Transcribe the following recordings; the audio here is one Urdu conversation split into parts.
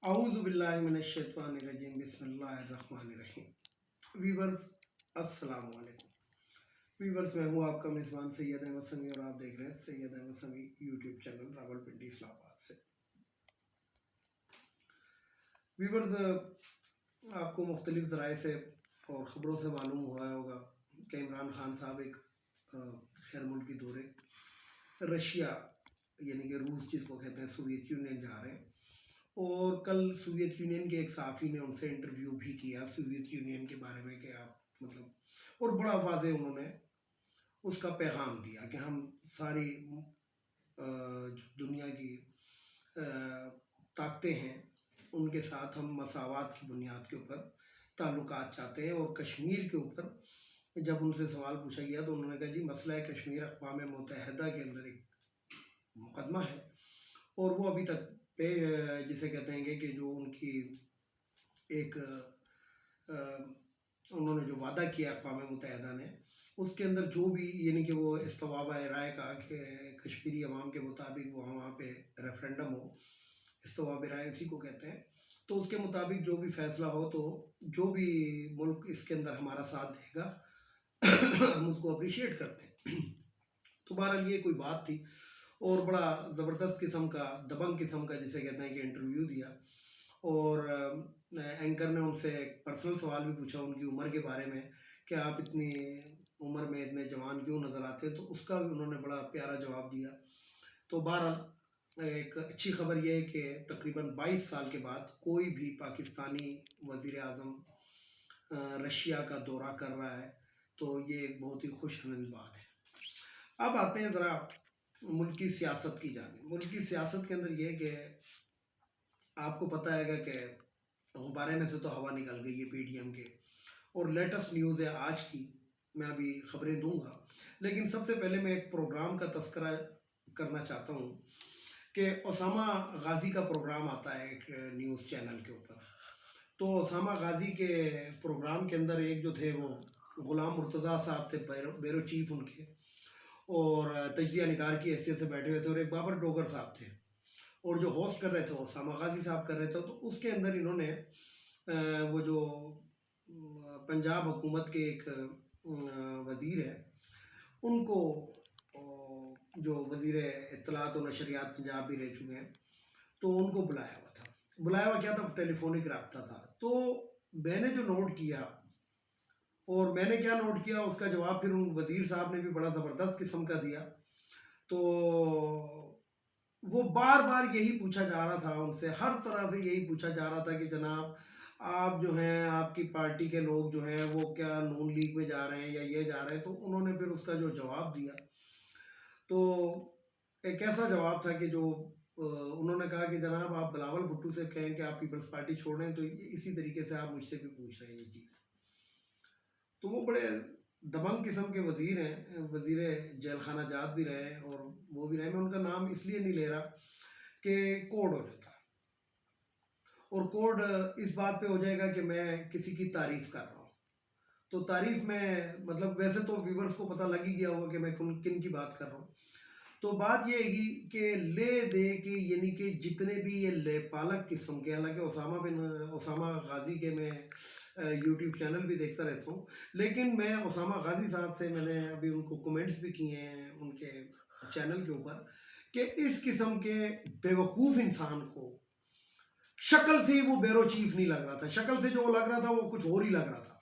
اعوذ باللہ من الشیطان الرجیم بسم اللہ الرحمن الرحیم ویورز السلام علیکم ویورز میں ہوں آپ کا میزبان سید احمد سمیع اور آپ دیکھ رہے ہیں سید احمد سمیع یوٹیوب چینل راولپنڈی اسلام آباد سے ویورز آپ کو مختلف ذرائع سے اور خبروں سے معلوم ہوا ہوگا کہ عمران خان صاحب ایک غیر ملکی دورے رشیا یعنی کہ روس جس کو کہتے ہیں سوویت یونین جا رہے ہیں اور کل سوویت یونین کے ایک صحافی نے ان سے انٹرویو بھی کیا سوویت یونین کے بارے میں کہ آپ اور بڑا واضح انہوں نے اس کا پیغام دیا کہ ہم ساری جو دنیا کی طاقتیں ہیں ان کے ساتھ ہم مساوات کی بنیاد کے اوپر تعلقات چاہتے ہیں اور کشمیر کے اوپر جب ان سے سوال پوچھا گیا تو انہوں نے کہا جی مسئلہ کشمیر اقوام متحدہ کے اندر ایک مقدمہ ہے اور وہ ابھی تک جسے کہتے ہیں کہ جو ان کی ایک انہوں نے جو وعدہ کیا اقوام متحدہ نے اس کے اندر جو بھی یعنی کہ وہ استواب رائے کا کہ کشمیری عوام کے مطابق وہاں پہ ریفرینڈم ہو استواب رائے اسی کو کہتے ہیں تو اس کے مطابق جو بھی فیصلہ ہو تو جو بھی ملک اس کے اندر ہمارا ساتھ دے گا ہم اس کو اپریشیٹ کرتے ہیں تو بہرحال یہ کوئی بات تھی اور بڑا زبردست قسم کا دبنگ قسم کا جسے کہتے ہیں کہ انٹرویو دیا اور اینکر نے ان سے ایک پرسنل سوال بھی پوچھا ان کی عمر کے بارے میں کہ آپ اتنی عمر میں اتنے جوان کیوں نظر آتے ہیں تو اس کا بھی انہوں نے بڑا پیارا جواب دیا تو بہرحال ایک اچھی خبر یہ ہے کہ تقریباً 22 سال کے بعد کوئی بھی پاکستانی وزیر اعظم رشیا کا دورہ کر رہا ہے تو یہ ایک بہت ہی خوش حنن بات ہے۔ اب آتے ہیں ذرا ملکی سیاست کی جانب ملکی سیاست کے اندر یہ کہ آپ کو پتہ ہے گا کہ غبارے میں سے تو ہوا نکل گئی ہے پی ڈی ایم کے اور لیٹسٹ نیوز ہے آج کی میں ابھی خبریں دوں گا لیکن سب سے پہلے میں ایک پروگرام کا تذکرہ کرنا چاہتا ہوں کہ اسامہ غازی کا پروگرام آتا ہے ایک نیوز چینل کے اوپر تو اسامہ غازی کے پروگرام کے اندر ایک جو تھے وہ غلام مرتضیٰ صاحب تھے بیرو چیف ان کے اور تجزیہ نگار کی حیثیت سے بیٹھے ہوئے تھے اور ایک بابر ڈوگر صاحب تھے اور جو ہوسٹ کر رہے تھے اسامہ غازی صاحب کر رہے تھے تو اس کے اندر انہوں نے وہ جو پنجاب حکومت کے ایک وزیر ہے ان کو جو وزیر اطلاعات و نشریات پنجاب بھی رہ چکے ہیں تو ان کو بلایا ہوا کیا تھا ٹیلی فونک رابطہ تھا تو میں نے جو نوٹ کیا اور میں نے کیا نوٹ کیا اس کا جواب پھر ان وزیر صاحب نے بھی بڑا زبردست قسم کا دیا تو وہ بار بار یہی پوچھا جا رہا تھا ان سے ہر طرح سے یہی پوچھا جا رہا تھا کہ جناب آپ جو ہیں آپ کی پارٹی کے لوگ جو ہیں وہ کیا نون لیگ میں جا رہے ہیں یا یہ جا رہے ہیں تو انہوں نے پھر اس کا جو جواب دیا تو ایک ایسا جواب تھا کہ جو انہوں نے کہا کہ جناب آپ بلاول بھٹو سے کہیں کہ آپ پیپلز پارٹی چھوڑ رہے ہیں تو اسی طریقے سے آپ مجھ سے بھی پوچھ رہے ہیں یہ چیز تو وہ بڑے دبنگ قسم کے وزیر ہیں وزیر جیل خانہ جات بھی رہے ہیں اور وہ بھی رہے میں ان کا نام اس لیے نہیں لے رہا کہ کوڈ ہو جاتا اور کوڈ اس بات پہ ہو جائے گا کہ میں کسی کی تعریف کر رہا ہوں تو تعریف میں مطلب ویسے تو ویورز کو پتہ لگ ہی گیا ہوگا کہ میں کن کی بات کر رہا ہوں تو بات یہ ہے کہ لے دے کے یعنی کہ جتنے بھی یہ لے پالک قسم کے حالانکہ اسامہ غازی کے میں یوٹیوب چینل بھی دیکھتا رہتا ہوں لیکن میں اسامہ غازی صاحب سے میں نے ابھی ان کو کومنٹس بھی کیے ہیں ان کے چینل کے اوپر کہ اس قسم کے بیوقوف انسان کو شکل سے ہی وہ بیرو چیف نہیں لگ رہا تھا شکل سے جو لگ رہا تھا وہ کچھ اور ہی لگ رہا تھا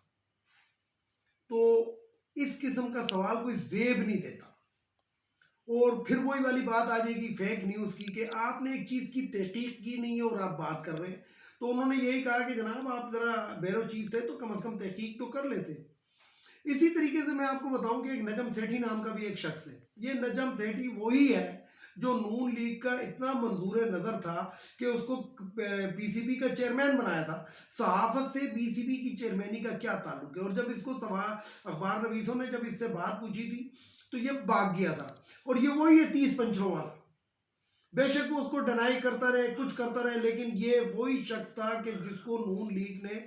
تو اس قسم کا سوال کوئی زیب نہیں دیتا اور پھر وہی والی بات آ جائے گی فیک نیوز کی کہ آپ نے ایک چیز کی تحقیق کی نہیں ہے اور آپ بات کر رہے ہیں تو انہوں نے یہی کہا کہ جناب آپ ذرا بیرو چیف تھے تو کم از کم تحقیق تو کر لیتے اسی طریقے سے میں آپ کو بتاؤں کہ ایک نجم سیٹھی نام کا بھی ایک شخص ہے یہ نجم سیٹھی وہی ہے جو نون لیگ کا اتنا منظور نظر تھا کہ اس کو پی سی بی کا چیئرمین بنایا تھا صحافت سے پی سی بی کی چیئرمینی کا کیا تعلق ہے اور جب اس کو اخبار نویسوں نے جب اس سے بات پوچھی تھی تو یہ بھاگ گیا تھا اور یہ وہی ہے 30 پنچروں والا بے شک وہ اس کو ڈینائی کرتا رہے کچھ کرتا رہے لیکن یہ وہی شخص تھا کہ جس کو نون لیگ نے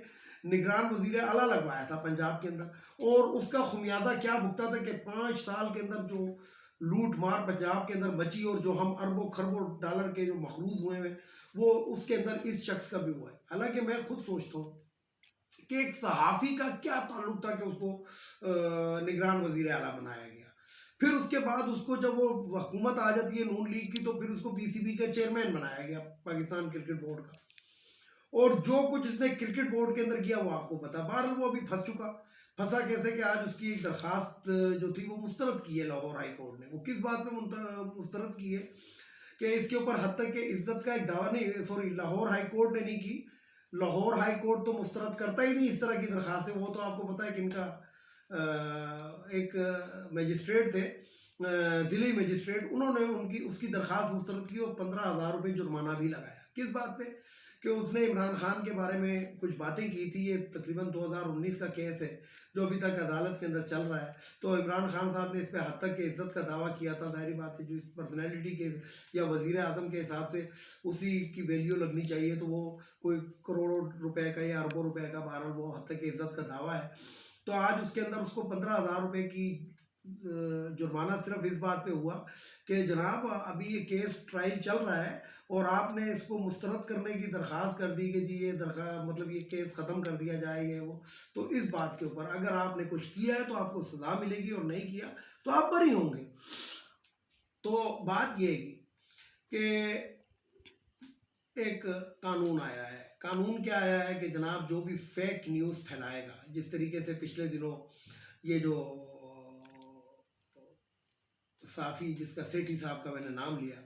نگران وزیر اعلیٰ لگوایا تھا پنجاب کے اندر اور اس کا خمیازہ کیا بھگتا تھا کہ 5 سال کے اندر جو لوٹ مار پنجاب کے اندر مچی اور جو ہم اربوں خربوں ڈالر کے جو مخروض ہوئے ہیں وہ اس کے اندر اس شخص کا بھی ہوا ہے. حالانکہ میں خود سوچتا ہوں کہ ایک صحافی کا کیا تعلق تھا کہ اس کو نگران وزیر اعلیٰ بنایا گیا. پھر اس کے بعد اس کو جب وہ حکومت آ جاتی ہے نون لیگ کی تو پھر اس کو پی سی بی کا چیئرمین بنایا گیا پاکستان کرکٹ بورڈ کا. اور جو کچھ اس نے کرکٹ بورڈ کے اندر کیا وہ آپ کو پتا. بہرحال وہ ابھی پھنسا کیسے کہ آج اس کی ایک درخواست جو تھی وہ مسترد کی ہے لاہور ہائی کورٹ نے. وہ کس بات پہ مسترد کی ہے کہ اس کے اوپر حد تک کہ عزت کا ایک دعویٰ نہیں، سوری لاہور ہائی کورٹ نے نہیں کی. لاہور ہائی کورٹ تو مسترد کرتا ہی نہیں اس طرح کی درخواستیں. وہ تو آپ کو پتا ہے کہ ان کا ایک میجسٹریٹ تھے، ضلعی میجسٹریٹ، انہوں نے اس کی درخواست مسترد کی اور 15,000 روپے جرمانہ بھی لگایا. کس بات پہ؟ کہ اس نے عمران خان کے بارے میں کچھ باتیں کی تھی. یہ تقریباً 2019 کا کیس ہے جو ابھی تک عدالت کے اندر چل رہا ہے. تو عمران خان صاحب نے اس پہ حد تک کہ عزت کا دعویٰ کیا تھا. ظاہری بات ہے جو اس پرسنالٹی کے یا وزیر اعظم کے حساب سے اسی کی ویلیو لگنی چاہیے تو وہ کوئی کروڑوں روپے کا یا اربوں روپے کا بہرحال وہ حد تک کہ عزت کا دعویٰ ہے. تو آج اس کے اندر اس کو 15,000 روپے کی جرمانہ صرف اس بات پہ ہوا کہ جناب ابھی یہ کیس ٹرائل چل رہا ہے اور آپ نے اس کو مسترد کرنے کی درخواست کر دی کہ جی یہ درخواست مطلب یہ کیس ختم کر دیا جائے گا. وہ تو اس بات کے اوپر اگر آپ نے کچھ کیا ہے تو آپ کو سزا ملے گی اور نہیں کیا تو آپ بری ہوں گے. تو بات یہ ہے کہ ایک قانون آیا ہے. قانون کیا آیا ہے کہ جناب جو بھی فیک نیوز پھیلائے گا، جس طریقے سے پچھلے دنوں یہ جو صحافی جس کا سیٹھی صاحب کا میں نے نام لیا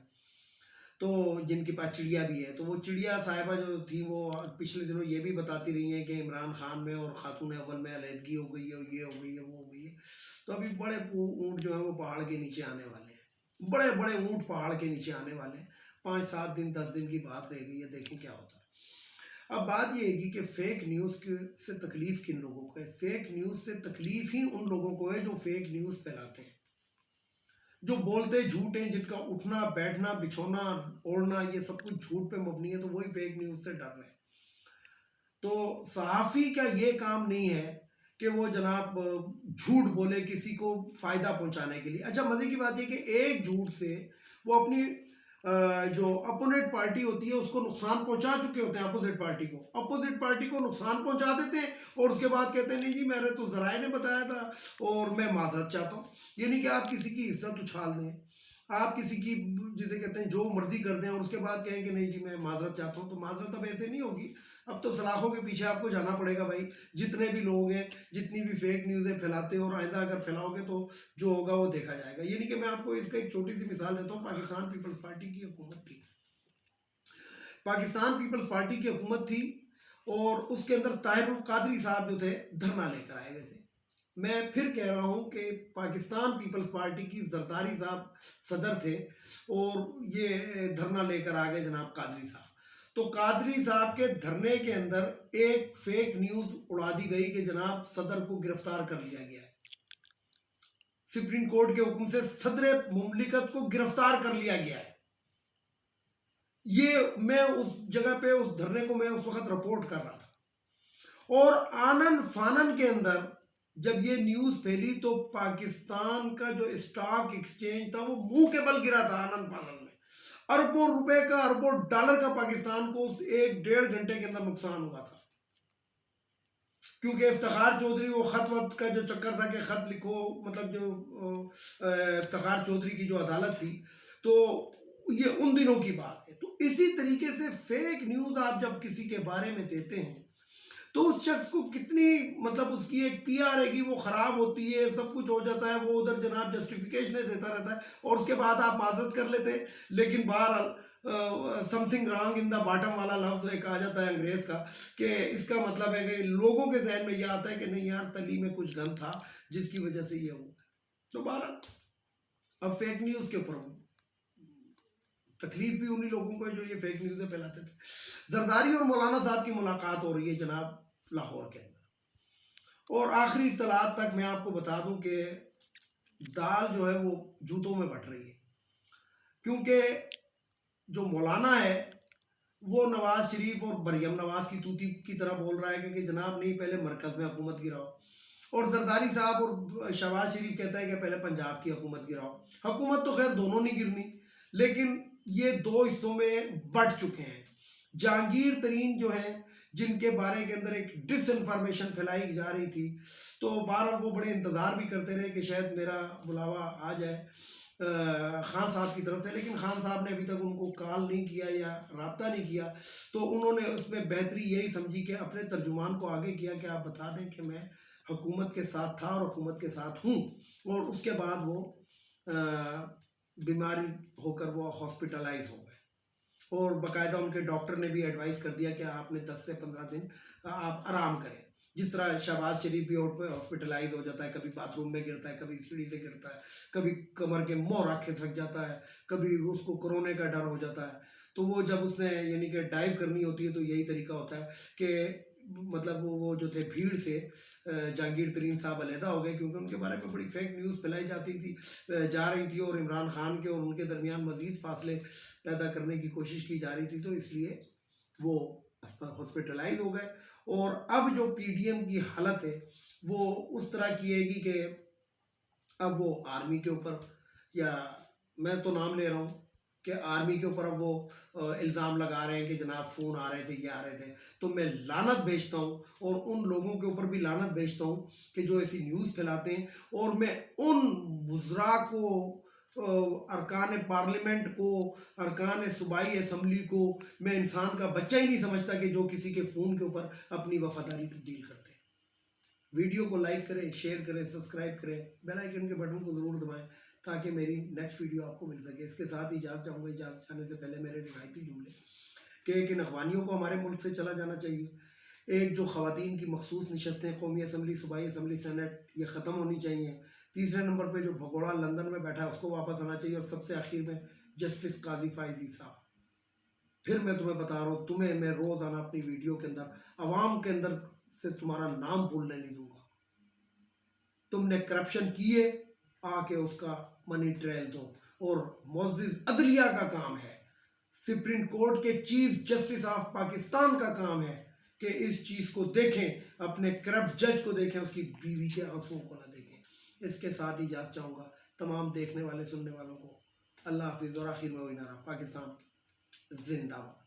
تو جن کے پاس چڑیا بھی ہے، تو وہ چڑیا صاحبہ جو تھی وہ پچھلے دنوں یہ بھی بتاتی رہی ہیں کہ عمران خان میں اور خاتون اول میں علیحدگی ہو گئی ہے، یہ ہو گئی ہے، وہ ہو گئی ہے. تو ابھی بڑے اونٹ جو ہیں وہ پہاڑ کے نیچے آنے والے ہیں. بڑے بڑے اونٹ پہاڑ کے نیچے آنے والے ہیں. 5-7 دن 10 دن کی بات رہ گئی ہے، دیکھیں کیا ہوتا ہے. اب بات یہ ہے کہ فیک نیوز سے تکلیف کن لوگوں کو ہے؟ فیک نیوز سے تکلیف ہی ان لوگوں کو ہے جو فیک نیوز پھیلاتے ہیں، جو بولتے جھوٹ ہیں، جن کا اٹھنا بیٹھنا بچھونا اوڑھنا یہ سب کچھ جھوٹ پہ مبنی ہے، تو وہی فیک نیوز سے ڈر رہے ہیں. تو صحافی کا یہ کام نہیں ہے کہ وہ جناب جھوٹ بولے کسی کو فائدہ پہنچانے کے لیے. اچھا مزے کی بات یہ کہ ایک جھوٹ سے وہ اپنی جو اپوننٹ پارٹی ہوتی ہے اس کو نقصان پہنچا چکے ہوتے ہیں. اپوزٹ پارٹی کو نقصان پہنچا دیتے ہیں اور اس کے بعد کہتے ہیں نہیں جی میرے تو ذرائع نے بتایا تھا اور میں معذرت چاہتا ہوں. یہ نہیں کہ آپ کسی کی عزت اچھال دیں، آپ کسی کی جسے کہتے ہیں جو مرضی کر دیں اور اس کے بعد کہیں کہ نہیں جی میں معذرت چاہتا ہوں. تو معذرت اب ایسے نہیں ہوگی، اب تو سلاخوں کے پیچھے آپ کو جانا پڑے گا بھائی. جتنے بھی لوگ ہیں جتنی بھی فیک نیوزیں پھیلاتے ہیں اور آئندہ اگر پھیلاؤ گے تو جو ہوگا وہ دیکھا جائے گا. یہ نہیں کہ میں آپ کو اس کا ایک چھوٹی سی مثال دیتا ہوں. پاکستان پیپلز پارٹی کی حکومت تھی اور اس کے اندر طاہر القادری صاحب جو تھے دھرنا لے کر آئے ہوئے تھے. میں پھر کہہ رہا ہوں کہ پاکستان پیپلز پارٹی کی زرداری صاحب صدر تھے اور یہ دھرنا لے کر آگئے جناب قادری صاحب. تو قادری صاحب کے دھرنے کے اندر ایک فیک نیوز اڑا دی گئی کہ جناب صدر کو گرفتار کر لیا گیا ہے. سپریم کورٹ کے حکم سے صدر مملکت کو گرفتار کر لیا گیا ہے. یہ میں اس جگہ پہ اس دھرنے کو میں اس وقت رپورٹ کر رہا تھا اور آنن فانن کے اندر جب یہ نیوز پھیلی تو پاکستان کا جو اسٹاک ایکسچینج تھا وہ منہ کے بل گرا تھا. آنن فانن میں اربوں روپے کا اربوں ڈالر کا پاکستان کو 1-1.5 گھنٹے کے اندر نقصان ہوا تھا. کیونکہ افتخار چودھری وہ خط وقت کا جو چکر تھا کہ خط لکھو، مطلب جو افتخار چودھری کی جو عدالت تھی تو یہ ان دنوں کی بات ہے. تو اسی طریقے سے فیک نیوز آپ جب کسی کے بارے میں دیتے ہیں تو اس شخص کو کتنی مطلب اس کی ایک پی آر ہے کہ وہ خراب ہوتی ہے، سب کچھ ہو جاتا ہے، وہ ادھر جناب جسٹیفیکیشن دیتا رہتا ہے اور اس کے بعد آپ معذرت کر لیتے ہیں. لیکن بہرحال something wrong in the bottom والا لفظ ایک آ جاتا ہے انگریز کا کہ اس کا مطلب ہے کہ لوگوں کے ذہن میں یہ آتا ہے کہ نہیں یار تلی میں کچھ گن تھا جس کی وجہ سے یہ ہوا. تو بہرحال اب فیک نیوز کے اوپر تکلیف بھی انہی لوگوں کو ہے جو یہ فیک نیوزیں پھیلاتے تھے. زرداری اور مولانا صاحب کی ملاقات ہو رہی ہے جناب لاہور کے اندر اور آخری اطلاعات تک میں آپ کو بتا دوں کہ دال جو ہے وہ جوتوں میں بٹ رہی ہے. کیونکہ جو مولانا ہے وہ نواز شریف اور مریم نواز کی توتی کی طرح بول رہا ہے کہ جناب نہیں پہلے مرکز میں حکومت گراؤ. اور زرداری صاحب اور شہباز شریف کہتا ہے کہ پہلے پنجاب کی حکومت گراؤ. حکومت تو خیر دونوں نہیں گرنی، لیکن یہ دو حصوں میں بٹ چکے ہیں. جہانگیر ترین جو ہیں، جن کے بارے کے اندر ایک ڈس انفارمیشن پھیلائی جا رہی تھی، تو بہرحال وہ بڑے انتظار بھی کرتے رہے کہ شاید میرا بلاوا آ جائے خان صاحب کی طرف سے، لیکن خان صاحب نے ابھی تک ان کو کال نہیں کیا یا رابطہ نہیں کیا. تو انہوں نے اس میں بہتری یہی سمجھی کہ اپنے ترجمان کو آگے کیا کہ آپ بتا دیں کہ میں حکومت کے ساتھ تھا اور حکومت کے ساتھ ہوں. اور اس کے بعد وہ بیماری ہو کر وہ ہاسپٹلائز ہو گئے، اور باقاعدہ ان کے ڈاکٹر نے بھی ایڈوائز کر دیا کہ آپ نے 10 سے 15 دن آپ آرام کریں. جس طرح شہباز شریف بھی ہاسپٹلائز ہو جاتا ہے، کبھی باتھ روم میں گرتا ہے، کبھی سیڑھی سے گرتا ہے، کبھی کمر کے مورا کھسک جاتا ہے، کبھی اس کو کورونے کا ڈر ہو جاتا ہے. تو وہ جب اس نے یعنی کہ ڈائیو کرنی ہوتی ہے تو یہی طریقہ ہوتا ہے کہ مطلب وہ جو تھے بھیڑ سے جہانگیر ترین صاحب علیحدہ ہو گئے، کیونکہ ان کے بارے میں بڑی فیک نیوز پھیلائی جا رہی تھی، اور عمران خان کے اور ان کے درمیان مزید فاصلے پیدا کرنے کی کوشش کی جا رہی تھی. تو اس لیے وہ ہاسپٹلائز ہو گئے. اور اب جو پی ڈی ایم کی حالت ہے وہ اس طرح کی ہے گی کہ اب وہ آرمی کے اوپر، یا میں تو نام لے رہا ہوں کہ آرمی کے اوپر اب وہ الزام لگا رہے ہیں کہ جناب فون آ رہے تھے، یہ آ رہے تھے. تو میں لعنت بھیجتا ہوں، اور ان لوگوں کے اوپر بھی لعنت بھیجتا ہوں کہ جو ایسی نیوز پھیلاتے ہیں. اور میں ان وزراء کو، ارکان پارلیمنٹ کو، ارکان صوبائی اسمبلی کو میں انسان کا بچہ ہی نہیں سمجھتا کہ جو کسی کے فون کے اوپر اپنی وفاداری تبدیل کرتے ہیں. ویڈیو کو لائک کریں، شیئر کریں، سبسکرائب کریں، بیل آئیکن کے بٹن کو ضرور دبائیں تاکہ میری نیکسٹ ویڈیو آپ کو مل سکے. اس کے ساتھ ہی اجازت چاہوں گا. اجازت چاہنے سے پہلے میرے روایتی جملے کہ ان اخوانیوں کو ہمارے ملک سے چلا جانا چاہیے. ایک جو خواتین کی مخصوص نشستیں قومی اسمبلی، صوبائی اسمبلی، سینٹ، یہ ختم ہونی چاہیے. تیسرے نمبر پہ جو بھگوڑا لندن میں بیٹھا ہے اس کو واپس آنا چاہیے. اور سب سے آخر میں جسٹس قاضی فائزی صاحب. پھر میں تمہیں بتا رہا ہوں، تمہیں میں روزانہ اپنی ویڈیو کے اندر عوام کے اندر سے تمہارا نام بھولنے نہیں دوں گا. تم نے کرپشن کیے، آ کے اس کا منی ٹریل دو. اور معزز عدلیہ کا کام ہے، سپریم کورٹ کے چیف جسٹس آف پاکستان کا کام ہے کہ اس چیز کو دیکھیں، اپنے کرپٹ جج کو دیکھیں، اس کی بیوی کے آنسوؤں کو نہ دیکھیں. اس کے ساتھ ہی اجازت چاہوں گا تمام دیکھنے والے سننے والوں کو. اللہ حافظ. اور آخر میں وہی نعرہ، پاکستان زندہ باد.